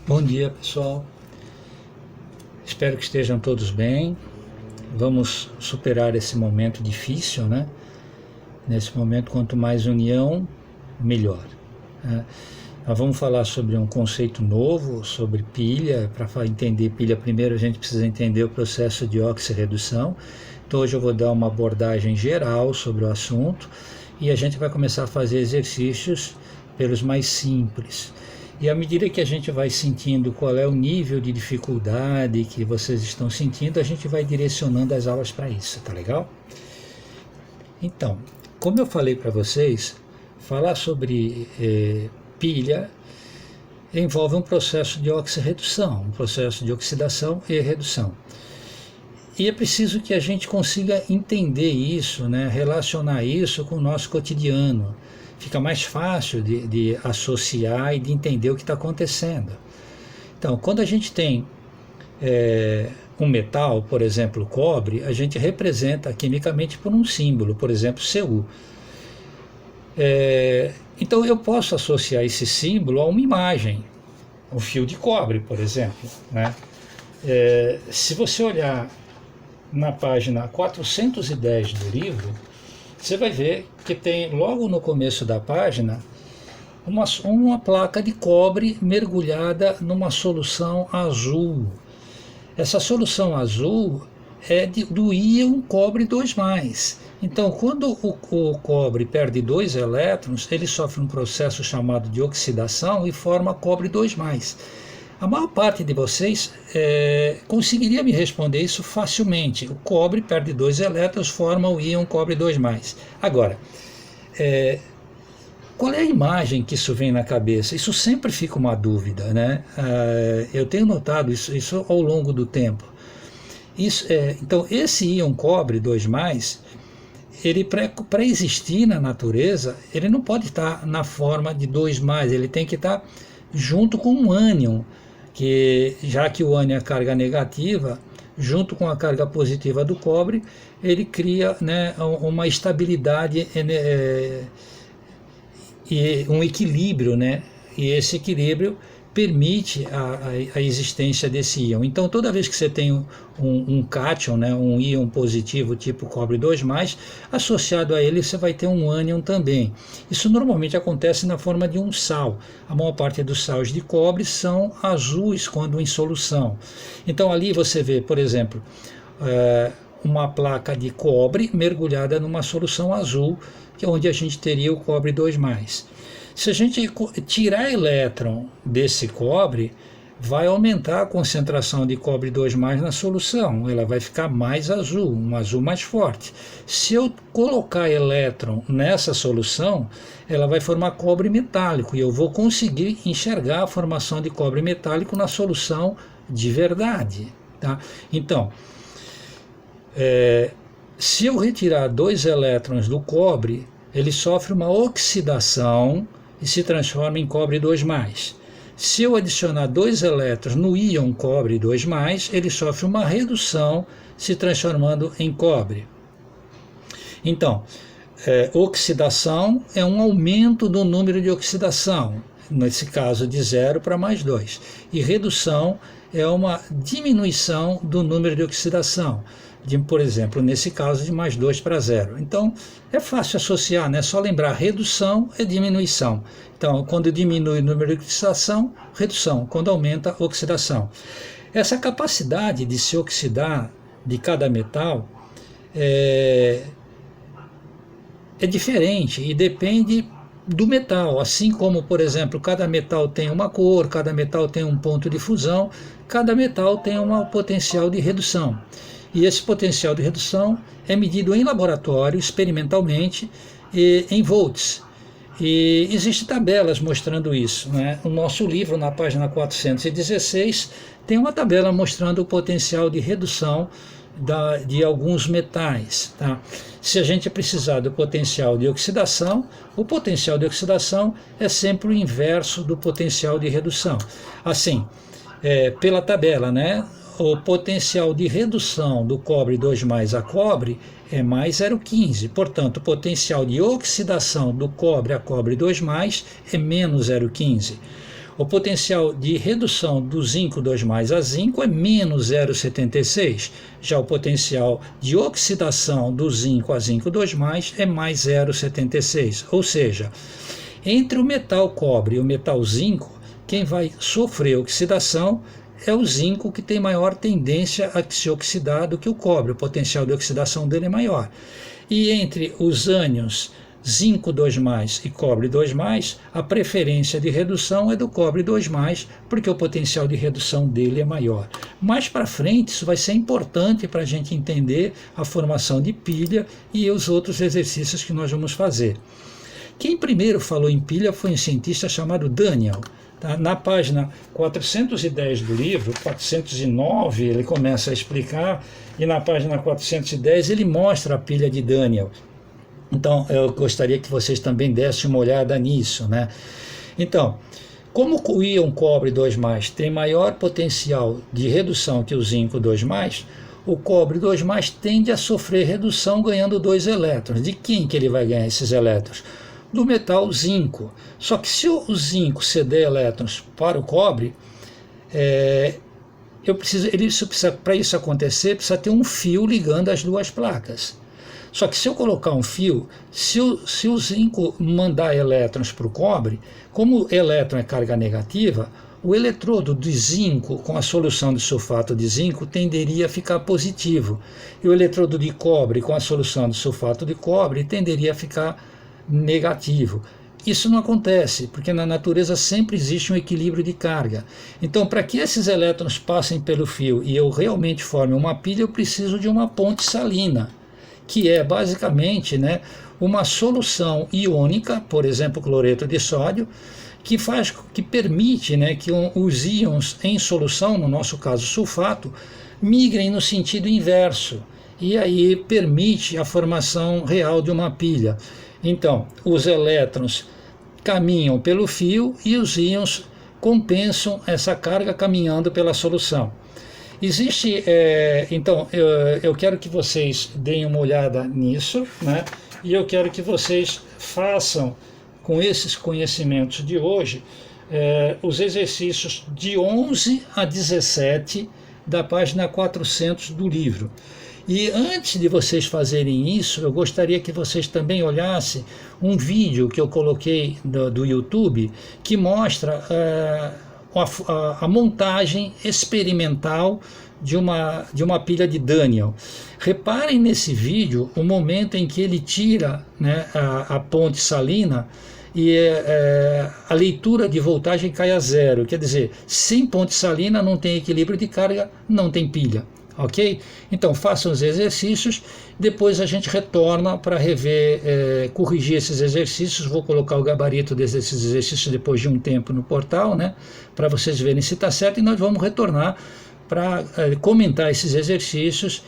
Bom dia, pessoal. Espero que estejam todos bem. Vamos superar esse momento difícil, né? Nesse momento, quanto mais união, melhor, né? Nós vamos falar sobre um conceito novo, sobre pilha. Para entender pilha, primeiro a gente precisa entender o processo de oxirredução. Então hoje eu vou dar uma abordagem geral sobre o assunto e a gente vai começar a fazer exercícios pelos mais simples. E à medida que a gente vai sentindo qual é o nível de dificuldade que vocês estão sentindo, a gente vai direcionando as aulas para isso, tá legal? Então, como eu falei para vocês, falar sobre pilha envolve um processo de oxirredução, um processo de oxidação e redução. E é preciso que a gente consiga entender isso, né, relacionar isso com o nosso cotidiano. Fica mais fácil de associar e de entender o que está acontecendo. Então, quando a gente tem um metal, por exemplo, o cobre, a gente representa quimicamente por um símbolo, por exemplo, Cu. Então, eu posso associar esse símbolo a uma imagem, um fio de cobre, por exemplo, né? Se você olhar na página 410 do livro, você vai ver que tem logo no começo da página uma placa de cobre mergulhada numa solução azul. Essa solução azul é do íon cobre 2+. Então, quando o cobre perde 2 elétrons, ele sofre um processo chamado de oxidação e forma cobre 2+. A maior parte de vocês conseguiria me responder isso facilmente. O cobre perde 2 elétrons, forma o íon cobre 2+. Agora, qual é a imagem que isso vem na cabeça? Isso sempre fica uma dúvida, né? Eu tenho notado isso ao longo do tempo. Então, esse íon cobre 2+, ele para existir na natureza, ele não pode estar na forma de 2+, ele tem que estar junto com um ânion, que já que o ânion é a carga negativa, junto com a carga positiva do cobre, ele cria, né, uma estabilidade e um equilíbrio, né? E esse equilíbrio permite a existência desse íon. Então, toda vez que você tem um cátion, né, um íon positivo tipo cobre 2+, associado a ele você vai ter um ânion também. Isso normalmente acontece na forma de um sal. A maior parte dos sais de cobre são azuis quando em solução. Então, ali você vê, por exemplo, uma placa de cobre mergulhada numa solução azul, que é onde a gente teria o cobre 2+. Se a gente tirar elétron desse cobre, vai aumentar a concentração de cobre 2+ na solução, ela vai ficar mais azul, um azul mais forte. Se eu colocar elétron nessa solução, ela vai formar cobre metálico e eu vou conseguir enxergar a formação de cobre metálico na solução de verdade, tá? Então, se eu retirar 2 elétrons do cobre, ele sofre uma oxidação e se transforma em cobre 2+. Se eu adicionar 2 elétrons no íon cobre 2+, ele sofre uma redução, se transformando em cobre. Então, oxidação é um aumento do número de oxidação, nesse caso de 0 para +2. E redução é uma diminuição do número de oxidação, por exemplo, nesse caso de +2 para 0. Então, é fácil associar, né? Só lembrar, redução é diminuição. Então, quando diminui o número de oxidação, redução. Quando aumenta, oxidação. Essa capacidade de se oxidar de cada metal é diferente e depende do metal. Assim como, por exemplo, cada metal tem uma cor, cada metal tem um ponto de fusão, cada metal tem um potencial de redução. E esse potencial de redução é medido em laboratório, experimentalmente, em volts. E existem tabelas mostrando isso, né? O nosso livro, na página 416, tem uma tabela mostrando o potencial de redução de alguns metais, tá? Se a gente precisar do potencial de oxidação, o potencial de oxidação é sempre o inverso do potencial de redução. Assim, pela tabela, né? O potencial de redução do cobre 2+ a cobre é mais 0,15. Portanto, o potencial de oxidação do cobre a cobre 2+, é menos 0,15. O potencial de redução do zinco 2+ a zinco é menos 0,76. Já o potencial de oxidação do zinco a zinco 2+ é mais 0,76. Ou seja, entre o metal cobre e o metal zinco, quem vai sofrer oxidação é o zinco, que tem maior tendência a se oxidar do que o cobre. O potencial de oxidação dele é maior. E entre os ânions zinco 2+ e cobre 2+, a preferência de redução é do cobre 2+, porque o potencial de redução dele é maior. Mais para frente, isso vai ser importante para a gente entender a formação de pilha e os outros exercícios que nós vamos fazer. Quem primeiro falou em pilha foi um cientista chamado Daniel. Tá? Na página 410 do livro, 409, ele começa a explicar, e na página 410 ele mostra a pilha de Daniel. Então, eu gostaria que vocês também dessem uma olhada nisso, né? Então, como o íon cobre 2+ tem maior potencial de redução que o zinco 2+, o cobre 2+ tende a sofrer redução ganhando 2 elétrons. De quem que ele vai ganhar esses elétrons? Do metal zinco. Só que se o zinco ceder elétrons para o cobre, para isso acontecer, precisa ter um fio ligando as duas placas. Só que se eu colocar um fio, se o zinco mandar elétrons para o cobre, como o elétron é carga negativa, o eletrodo de zinco com a solução de sulfato de zinco tenderia a ficar positivo. E o eletrodo de cobre com a solução de sulfato de cobre tenderia a ficar negativo. Isso não acontece, porque na natureza sempre existe um equilíbrio de carga. Então, para que esses elétrons passem pelo fio e eu realmente forme uma pilha, eu preciso de uma ponte salina, que é basicamente, né, uma solução iônica, por exemplo, cloreto de sódio, que permite, né, que os íons em solução, no nosso caso sulfato, migrem no sentido inverso, e aí permite a formação real de uma pilha. Então, os elétrons caminham pelo fio e os íons compensam essa carga caminhando pela solução. Existe, então, eu quero que vocês deem uma olhada nisso, né? E eu quero que vocês façam, com esses conhecimentos de hoje, os exercícios de 11 a 17 da página 400 do livro. E antes de vocês fazerem isso, eu gostaria que vocês também olhassem um vídeo que eu coloquei do YouTube, que mostra a montagem experimental de uma pilha de Daniel. Reparem nesse vídeo o momento em que ele tira, né, a ponte salina e a leitura de voltagem cai a zero. Quer dizer, sem ponte salina não tem equilíbrio de carga, não tem pilha. Ok? Então façam os exercícios, depois a gente retorna para rever, corrigir esses exercícios. Vou colocar o gabarito desses exercícios depois de um tempo no portal, né, para vocês verem se está certo, e nós vamos retornar para comentar esses exercícios